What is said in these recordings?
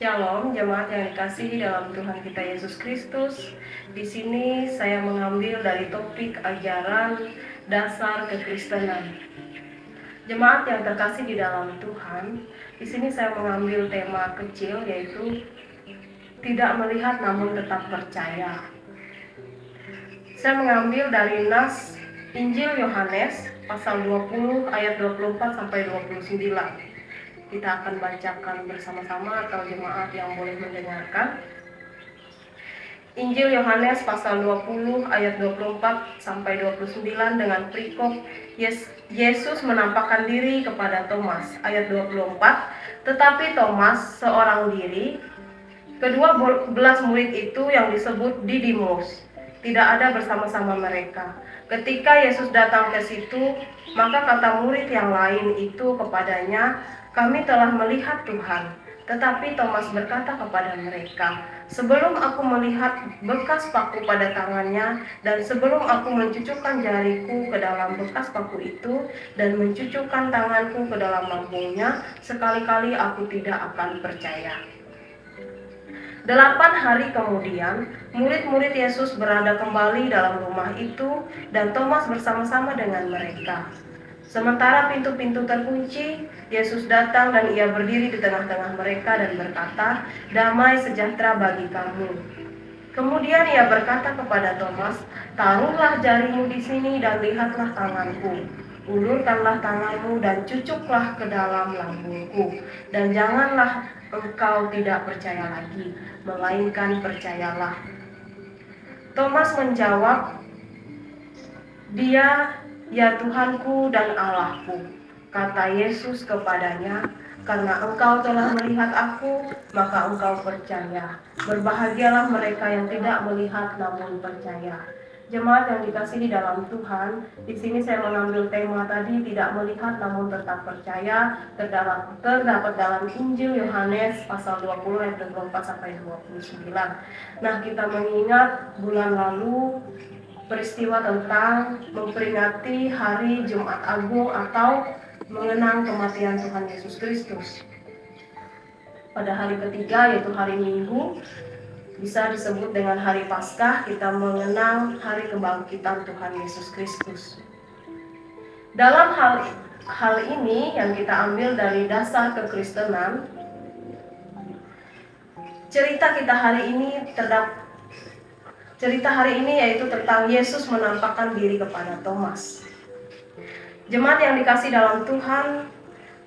Shalom, jemaat yang dikasihi dalam Tuhan kita Yesus Kristus. Di sini saya mengambil dari topik ajaran dasar kekristenan. Jemaat yang terkasih di dalam Tuhan, di sini saya mengambil tema kecil yaitu tidak melihat namun tetap percaya. Saya mengambil dari nas Injil Yohanes pasal 20 ayat 24 sampai 29. Kita akan bacakan bersama-sama atau jemaat yang boleh mendengarkan. Injil Yohanes pasal 20 ayat 24 sampai 29 dengan perikop Yesus menampakkan diri kepada Thomas. Ayat 24, tetapi Thomas seorang diri, kedua belas murid itu yang disebut Didimus, tidak ada bersama-sama mereka. Ketika Yesus datang ke situ, maka kata murid yang lain itu kepadanya, kami telah melihat Tuhan. Tetapi Thomas berkata kepada mereka, sebelum aku melihat bekas paku pada tangannya, dan sebelum aku mencucukkan jariku ke dalam bekas paku itu, dan mencucukkan tanganku ke dalam lambungnya, sekali-kali aku tidak akan percaya. 8 hari kemudian, murid-murid Yesus berada kembali dalam rumah itu, dan Thomas bersama-sama dengan mereka. Sementara pintu-pintu terkunci, Yesus datang dan ia berdiri di tengah-tengah mereka dan berkata, damai sejahtera bagi kamu. Kemudian ia berkata kepada Thomas, taruhlah jarimu di sini dan lihatlah tanganku. Ulurkanlah tanganmu dan cucuklah ke dalam lambungku. Dan janganlah engkau tidak percaya lagi, melainkan percayalah. Thomas menjawab, dia, ya Tuhanku dan Allahku. Kata Yesus kepadanya, karena engkau telah melihat aku, maka engkau percaya. Berbahagialah mereka yang tidak melihat namun percaya. Jemaat yang dikasihi dalam Tuhan, di sini saya mengambil tema tadi, tidak melihat namun tetap percaya, terdapat dalam Injil Yohanes pasal 20 ayat 24 sampai 29. Nah, kita mengingat bulan lalu peristiwa tentang memperingati hari Jumat Agung atau mengenang kematian Tuhan Yesus Kristus. Pada hari ketiga, yaitu hari Minggu, bisa disebut dengan hari Paskah, kita mengenang hari kebangkitan Tuhan Yesus Kristus. Dalam hal ini yang kita ambil dari dasar kekristenan, cerita hari ini yaitu tentang Yesus menampakkan diri kepada Thomas. Jemaat yang dikasih dalam Tuhan,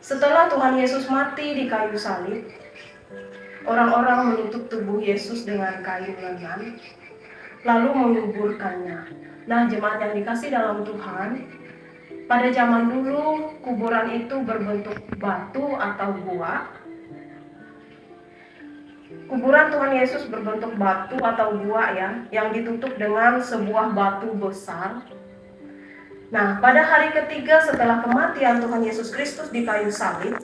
setelah Tuhan Yesus mati di kayu salib, orang-orang menutup tubuh Yesus dengan kain lenan, lalu menguburkannya. Nah, jemaat yang dikasih dalam Tuhan, pada zaman dulu kuburan itu berbentuk batu atau gua. Kuburan Tuhan Yesus berbentuk batu atau gua ya, yang ditutup dengan sebuah batu besar. Nah, pada hari ketiga setelah kematian Tuhan Yesus Kristus di kayu salib,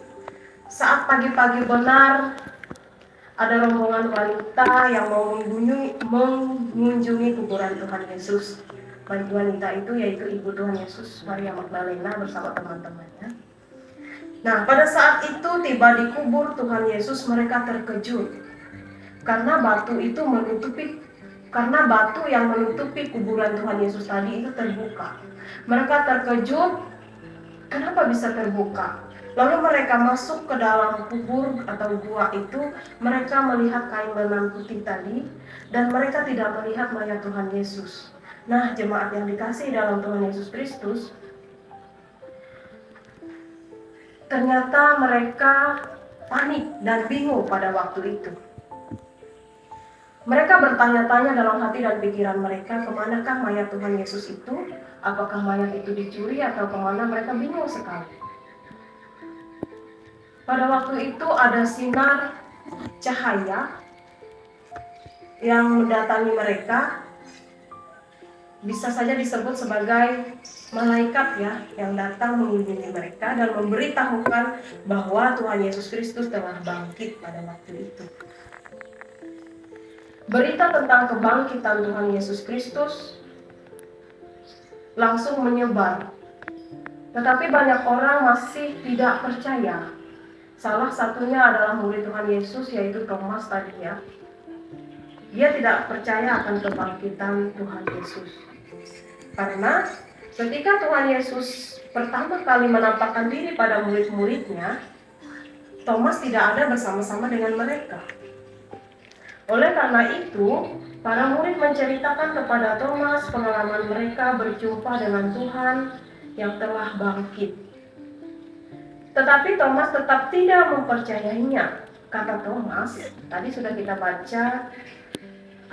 saat pagi-pagi benar, ada rombongan wanita yang mau mengunjungi kuburan Tuhan Yesus. Wanita itu yaitu ibu Tuhan Yesus, Maria Magdalena bersama teman-temannya. Nah, pada saat itu tiba di kubur Tuhan Yesus, mereka terkejut karena batu yang menutupi kuburan Tuhan Yesus tadi itu terbuka. Mereka terkejut, kenapa bisa terbuka? Lalu mereka masuk ke dalam kubur atau gua itu, mereka melihat kain lenan putih tadi, dan mereka tidak melihat mayat Tuhan Yesus. Nah, jemaat yang dikasihi dalam Tuhan Yesus Kristus, ternyata mereka panik dan bingung pada waktu itu. Mereka bertanya-tanya dalam hati dan pikiran mereka, kemanakah mayat Tuhan Yesus itu? Apakah mayat itu dicuri atau kemana? Mereka bingung sekali. Pada waktu itu ada sinar cahaya yang mendatangi mereka, bisa saja disebut sebagai malaikat ya, yang datang mengunjungi mereka dan memberitahukan bahwa Tuhan Yesus Kristus telah bangkit pada waktu itu. Berita tentang kebangkitan Tuhan Yesus Kristus langsung menyebar. Tetapi banyak orang masih tidak percaya. Salah satunya adalah murid Tuhan Yesus, yaitu Thomas tadi ya. Dia tidak percaya akan kebangkitan Tuhan Yesus. Karena ketika Tuhan Yesus pertama kali menampakkan diri pada murid-muridnya, Thomas tidak ada bersama-sama dengan mereka. Oleh karena itu, para murid menceritakan kepada Thomas pengalaman mereka berjumpa dengan Tuhan yang telah bangkit. Tetapi Thomas tetap tidak mempercayainya. Kata Thomas, tadi sudah kita baca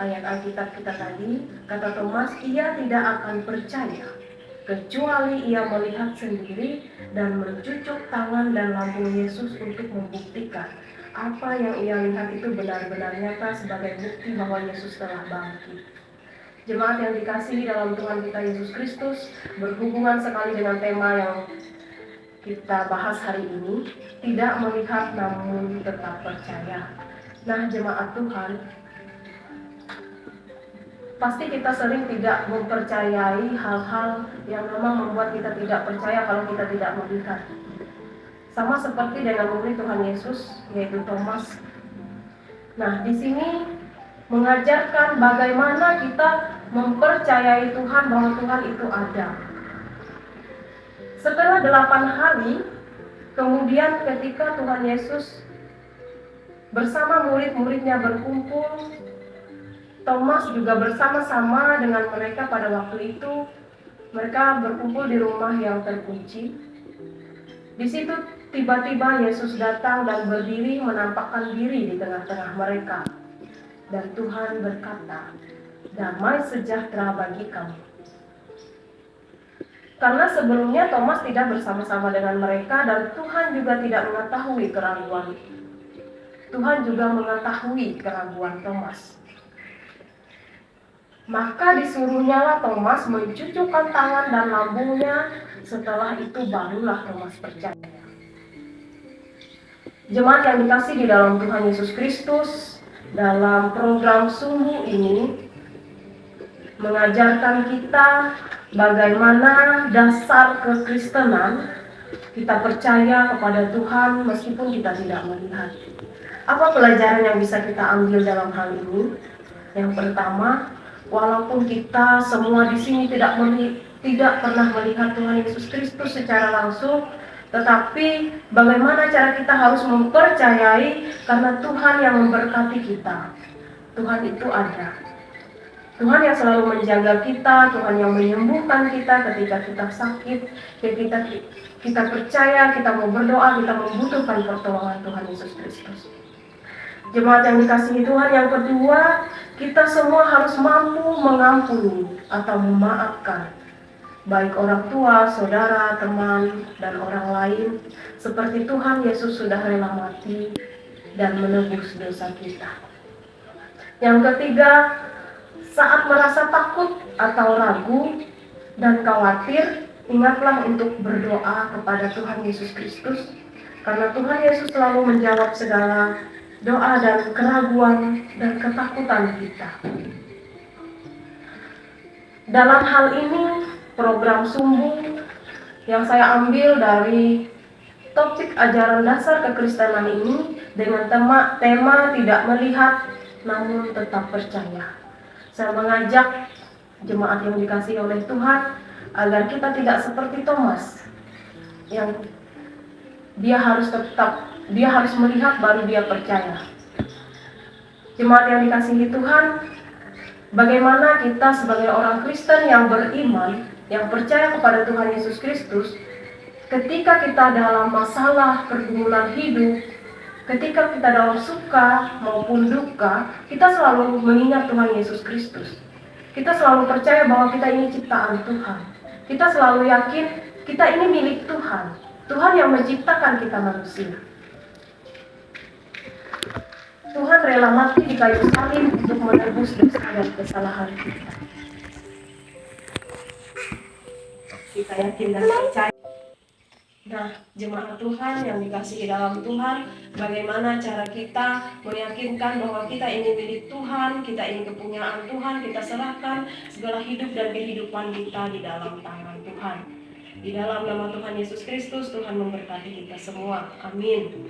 ayat Alkitab kita tadi, kata Thomas, ia tidak akan percaya kecuali ia melihat sendiri dan mencucuk tangan dan lambung Yesus untuk membuktikan apa yang ia lihat itu benar-benar nyata sebagai bukti bahwa Yesus telah bangkit. Jemaat yang dikasihi dalam Tuhan kita Yesus Kristus, berhubungan sekali dengan tema yang kita bahas hari ini, tidak melihat namun tetap percaya. Nah, jemaat Tuhan, pasti kita sering tidak mempercayai hal-hal yang memang membuat kita tidak percaya kalau kita tidak melihat. Sama seperti dengan murid Tuhan Yesus, yaitu Thomas. Nah, di sini mengajarkan bagaimana kita mempercayai Tuhan bahwa Tuhan itu ada. Setelah 8 hari, kemudian ketika Tuhan Yesus bersama murid-muridnya berkumpul, Thomas juga bersama-sama dengan mereka pada waktu itu. Mereka berkumpul di rumah yang terkunci. Di situ tiba-tiba Yesus datang dan berdiri menampakkan diri di tengah-tengah mereka. Dan Tuhan berkata, "Damai sejahtera bagi kamu." Karena sebelumnya Thomas tidak bersama-sama dengan mereka dan Tuhan juga tidak mengetahui keraguan. Tuhan juga mengetahui keraguan Thomas. Maka disuruhnyalah Thomas mencucukkan tangan dan lambungnya. Setelah itu barulah Thomas percaya. Jemaat yang dikasihi di dalam Tuhan Yesus Kristus, dalam program sungguh ini mengajarkan kita bagaimana dasar kekristenan. Kita percaya kepada Tuhan meskipun kita tidak melihat. Apa pelajaran yang bisa kita ambil dalam hal ini? Yang pertama, walaupun kita semua di sini tidak pernah melihat Tuhan Yesus Kristus secara langsung, tetapi bagaimana cara kita harus mempercayai karena Tuhan yang memberkati kita. Tuhan itu ada. Tuhan yang selalu menjaga kita, Tuhan yang menyembuhkan kita ketika kita sakit, ketika kita percaya, kita mau berdoa, kita membutuhkan pertolongan Tuhan Yesus Kristus. Jemaat yang dikasihi Tuhan, yang kedua, kita semua harus mampu mengampuni atau memaafkan baik orang tua, saudara, teman, dan orang lain, seperti Tuhan Yesus sudah rela mati dan menebus dosa kita. Yang ketiga, saat merasa takut atau ragu dan khawatir, ingatlah untuk berdoa kepada Tuhan Yesus Kristus, karena Tuhan Yesus selalu menjawab segala doa dan keraguan dan ketakutan kita. Dalam hal ini, program sungguh yang saya ambil dari topik ajaran dasar kekristenan ini dengan tema tidak melihat namun tetap percaya. Saya mengajak jemaat yang dikasihi oleh Tuhan agar kita tidak seperti Thomas yang dia harus melihat baru dia percaya. Jemaat yang dikasihi Tuhan, bagaimana kita sebagai orang Kristen yang beriman, yang percaya kepada Tuhan Yesus Kristus, ketika kita dalam masalah pergumulan hidup, ketika kita dalam suka maupun duka, kita selalu mengingat Tuhan Yesus Kristus. Kita selalu percaya bahwa kita ini ciptaan Tuhan. Kita selalu yakin kita ini milik Tuhan. Tuhan yang menciptakan kita manusia. Tuhan rela mati di kayu salib untuk menebus dosa dan kesalahan kita. Kita yakin dan percaya. Nah, jemaat Tuhan yang dikasihi dalam Tuhan, bagaimana cara kita meyakinkan bahwa kita ini milik Tuhan, kita ini kepunyaan Tuhan, kita serahkan segala hidup dan kehidupan kita di dalam tangan Tuhan. Di dalam nama Tuhan Yesus Kristus, Tuhan memberkati kita semua. Amin.